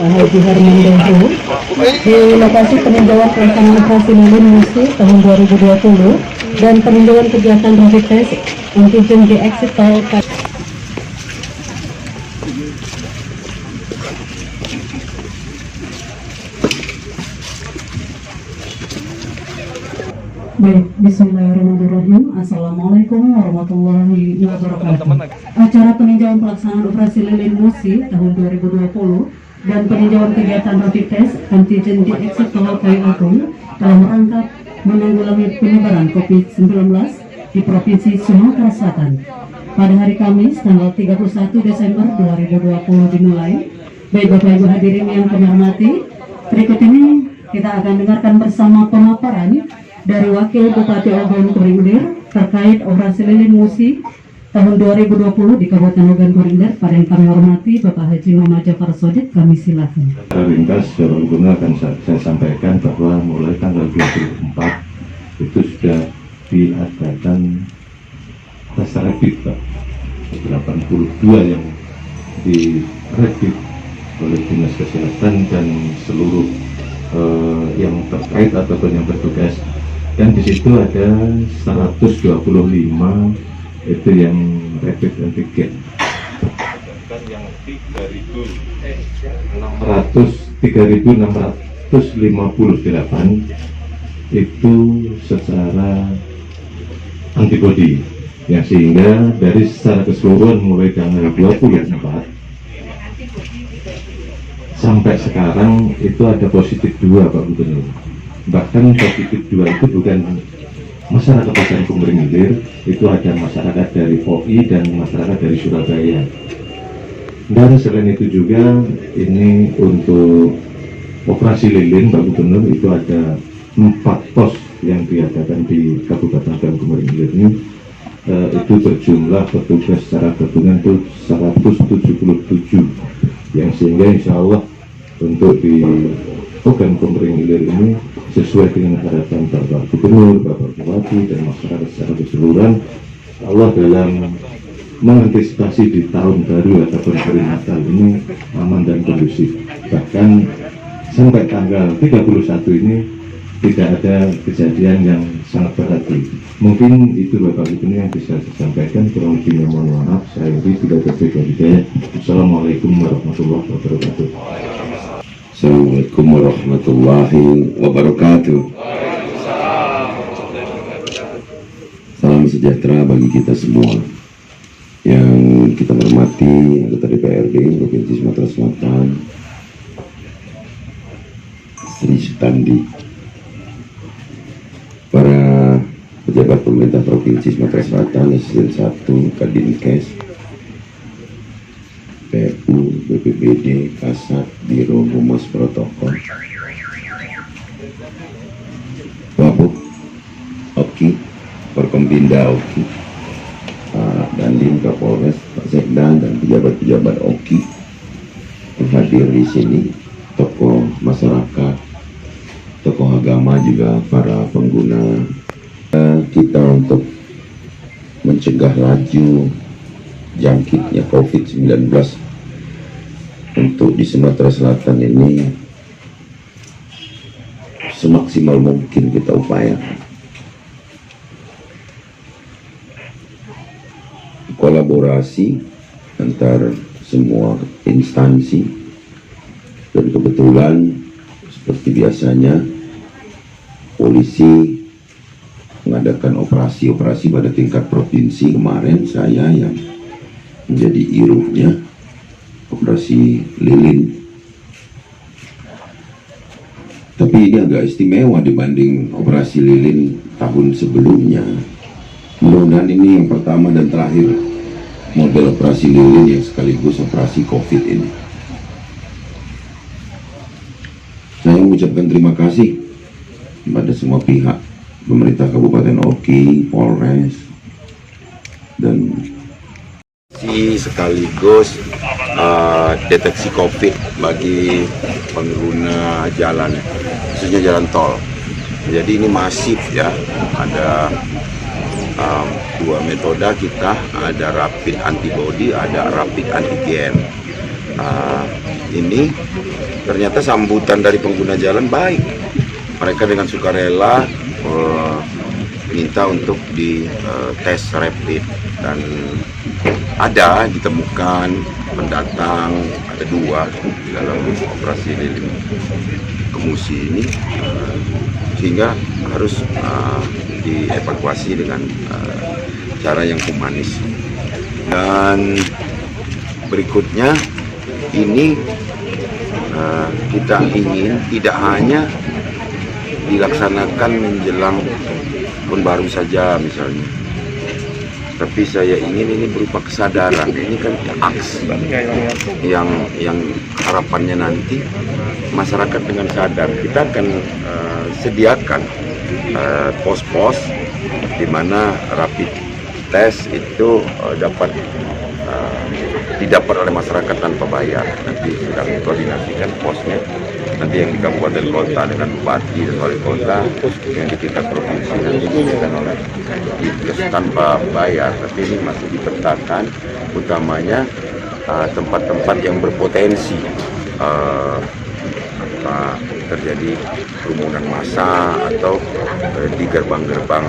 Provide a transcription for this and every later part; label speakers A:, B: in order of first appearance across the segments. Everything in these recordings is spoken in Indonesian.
A: Bapak Haji Herman Dehu di lokasi peninjauan pelaksanaan operasi lilin musuh tahun 2020 dan peninjauan kegiatan rapid test antigen di exit tol. Baik, bismillahirrahmanirrahim. Assalamualaikum warahmatullahi wabarakatuh. Acara peninjauan pelaksanaan operasi lilin musi tahun 2020 dan peninjauan kegiatan rapid test antigen di exit tol Kayu Agung dalam rangka menanggulangi penyebaran COVID-19 di Provinsi Sumatera Selatan. Pada hari Kamis, tanggal 31 Desember 2020 dimulai. Baik Bapak Ibu hadirin yang kami hormati, berikut ini kita akan dengarkan bersama pemaparan dari Wakil Bupati Ogan Koringler terkait operasi lilin musi tahun 2020 di Kabupaten Ogan Koringler. Pada yang kami hormati Bapak Haji Muhammad Jafar Sodiq, kami silakan.
B: Lintas secara umum akan saya sampaikan bahwa mulai tanggal 24 itu sudah diadakan tes rapid, Pak. 82 yang dirapid oleh Dinas Kesehatan dan seluruh yang terkait ataupun yang bertugas. Dan di situ ada 125 itu yang rapid antigen. Dan yang 3.658 itu secara antibody. Ya, sehingga dari secara keseluruhan mulai tanggal 24 sampai sekarang itu ada positif 2, Pak Gubernur. Bahkan positif 2 itu bukan masyarakat Kabupaten Kumering Ilir, itu ada masyarakat dari OI dan masyarakat dari Surabaya. Dan selain itu juga ini untuk operasi lilin, Pak Gubernur, itu ada 4 pos yang diadakan di Kabupaten Kumering Ilir ini. Itu berjumlah petugas secara gabungan itu 177, yang sehingga insya Allah untuk di Ogan Komering Ilir ini sesuai dengan harapan Bapak Gubernur, Bapak Bupati, dan masyarakat secara keseluruhan, Allah dalam mengantisipasi di tahun baru ataupun hari Natal ini aman dan kondusif. Bahkan sampai tanggal 31 ini tidak ada kejadian yang sangat berarti. Mungkin itu Bapak Ibu yang bisa saya sampaikan. Kurang lebihnya mohon maaf. Saya tidak berbeda hidayah. Assalamualaikum warahmatullahi wabarakatuh.
C: Assalamualaikum warahmatullahi wabarakatuh. Salam sejahtera bagi kita semua yang kita hormati anggota DPRD Provinsi Sumatera Selatan, Sri Sutandi, para pejabat pemerintah Provinsi Sumatera Selatan, Asisten 1, Kadinkes, PU, BPBD, Kasat, Biro Humas Protokol, Wabuk, Oki, Forkompinda Oki, Pak Dandim Kapolres, Pak Sekda, dan pejabat-pejabat Oki yang hadir di sini, tokoh masyarakat, tokoh agama, juga para pengguna kita untuk mencegah laju jangkitnya COVID-19 untuk di Sumatera Selatan ini semaksimal mungkin kita upayakan. Kolaborasi antar semua instansi, dan kebetulan seperti biasanya polisi mengadakan operasi-operasi pada tingkat provinsi. Kemarin saya yang menjadi iruhnya operasi lilin, tapi ini agak istimewa dibanding operasi lilin tahun sebelumnya. Mudah-mudahan ini yang pertama dan terakhir model operasi lilin yang sekaligus operasi COVID ini. Saya mengucapkan terima kasih kepada semua pihak, pemerintah Kabupaten Oki, Polres, dan sekaligus deteksi COVID bagi pengguna jalan, khususnya jalan tol. Jadi ini masif ya, ada dua metode kita, ada rapid antibody, ada rapid antigen. ini ternyata sambutan dari pengguna jalan baik. Mereka dengan sukarela minta untuk di tes rapid, dan ada ditemukan pendatang, ada 2 di dalam operasi lilin Kemusi ini, sehingga harus dievakuasi dengan cara yang humanis. Dan berikutnya ini kita ingin tidak hanya dilaksanakan menjelang tahun baru saja misalnya, tapi saya ingin ini berupa kesadaran. Ini kan aks yang harapannya nanti masyarakat dengan sadar. Kita akan sediakan pos-pos di mana rapid test itu dapat didapat oleh masyarakat tanpa bayar. Nanti sedang dikoordinasikan posnya, nanti yang di kabupaten kota dengan bupati dan wali kota, yang di tingkat provinsi nanti diberikan oleh Dinkes tanpa bayar. Tapi ini masih dipetakan, utamanya tempat-tempat yang berpotensi terjadi kerumunan massa atau di gerbang-gerbang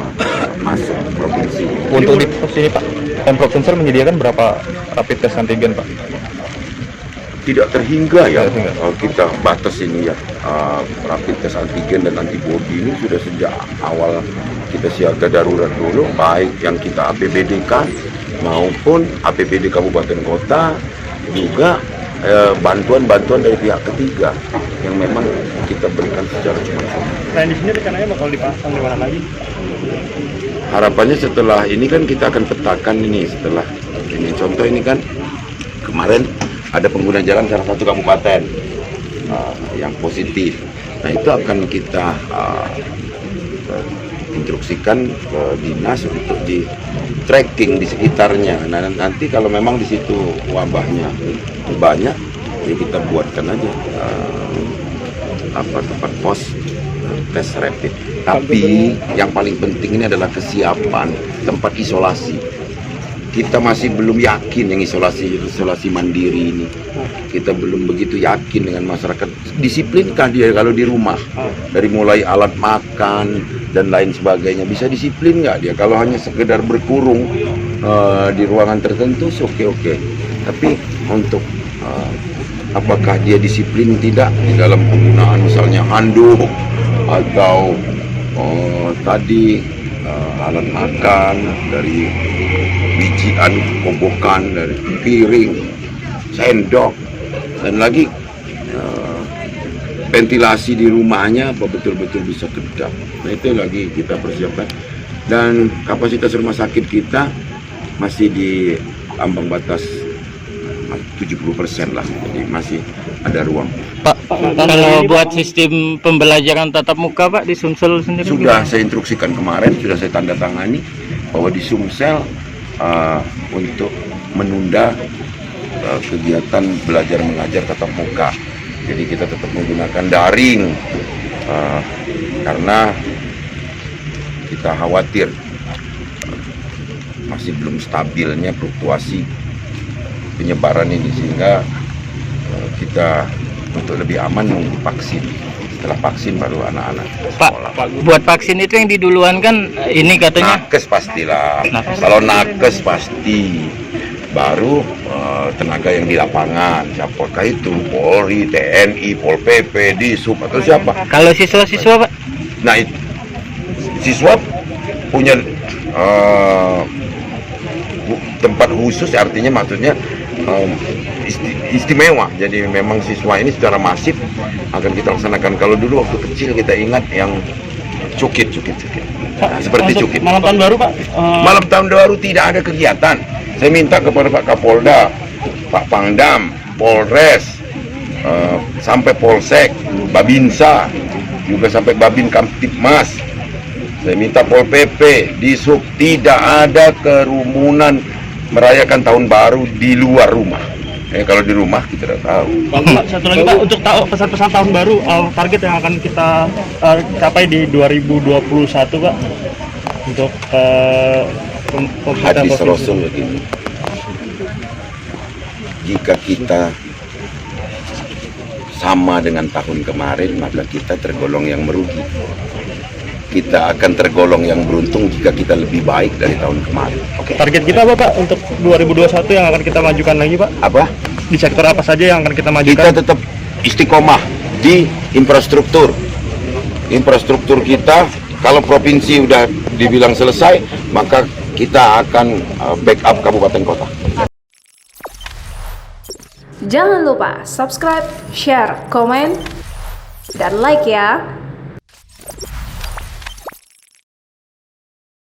C: masuk provinsi.
D: Untuk di pos ini Pak, Pemprov Sumsel menyediakan berapa rapid test antigen Pak?
C: Tidak terhingga ya, kita batas ini ya, rapid test antigen dan antibodi ini sudah sejak awal kita siaga darurat dulu, baik yang kita APBD-kan maupun APBD kabupaten kota, juga bantuan-bantuan dari pihak ketiga yang memang kita berikan secara cuma-cuma.
D: Nah di sini rencananya bakal dipasang di mana lagi?
C: Harapannya setelah ini kan kita akan petakan ini, setelah ini contoh ini kan kemarin ada pengguna jalan salah satu kabupaten yang positif. Nah itu akan kita instruksikan ke dinas untuk di tracking di sekitarnya. Nah nanti kalau memang di situ wabahnya banyak, ya kita buatkan aja tempat pos tes rapid. Tapi yang paling penting ini adalah kesiapan tempat isolasi. Kita masih belum yakin yang isolasi mandiri ini. Kita belum begitu yakin dengan masyarakat. Disiplinkah dia kalau di rumah? Dari mulai alat makan dan lain sebagainya. Bisa disiplin nggak dia? Kalau hanya sekedar berkurung di ruangan tertentu, oke. Tapi untuk apakah dia disiplin tidak di dalam penggunaan misalnya handuk atau tadi alat makan, dari bijian, kobokan, dari piring, sendok, dan lagi ventilasi di rumahnya apa betul-betul bisa kedap. Nah itu lagi kita persiapkan, dan kapasitas rumah sakit kita masih di ambang batas 70% lah, jadi masih ada ruang.
D: Pak, kalau buat sistem pembelajaran tatap muka Pak di Sumsel sendiri
C: sudah saya instruksikan kemarin, sudah saya tanda tangani bahwa di Sumsel untuk menunda kegiatan belajar mengajar tatap muka. Jadi kita tetap menggunakan daring karena kita khawatir masih belum stabilnya fluktuasi penyebaran ini, sehingga kita untuk lebih aman nunggu vaksin. Setelah vaksin baru anak-anak sekolah.
D: Pak, buat vaksin itu yang diduluan kan ini katanya
C: nakes pastilah. Kalau nakes pasti, baru tenaga yang di lapangan. Siapakah itu? Polri, TNI, Pol PP, Disub atau siapa?
D: Kalau siswa-siswa Pak?
C: Nah, siswa punya tempat khusus, artinya maksudnya istimewa. Jadi memang siswa ini secara masif akan kita laksanakan. Kalau dulu waktu kecil kita ingat yang cukit. Nah, seperti cukit.
D: Malam tahun baru Pak?
C: Malam tahun baru tidak ada kegiatan. Saya minta kepada Pak Kapolda, Pak Pangdam, Polres, sampai Polsek, Babinsa, juga sampai Babin Kamtipmas. Saya minta Pol PP, Disub, tidak ada kerumunan merayakan tahun baru di luar rumah. Kalau di rumah kita tidak tahu.
D: Pak, satu lagi Pak, untuk pesan-pesan tahun baru, target yang akan kita capai di 2021 Pak, untuk
C: hadis Rasul begini, jika kita sama dengan tahun kemarin, maka kita tergolong yang merugi. Kita akan tergolong yang beruntung jika kita lebih baik dari tahun kemarin.
D: Target kita apa Pak untuk 2021 yang akan kita majukan lagi Pak?
C: Apa?
D: Di sektor apa saja yang akan kita majukan?
C: Kita tetap istiqomah di infrastruktur. Infrastruktur kita, kalau provinsi udah dibilang selesai, maka kita akan backup kabupaten kota.
E: Jangan lupa subscribe, share, komen, dan like ya.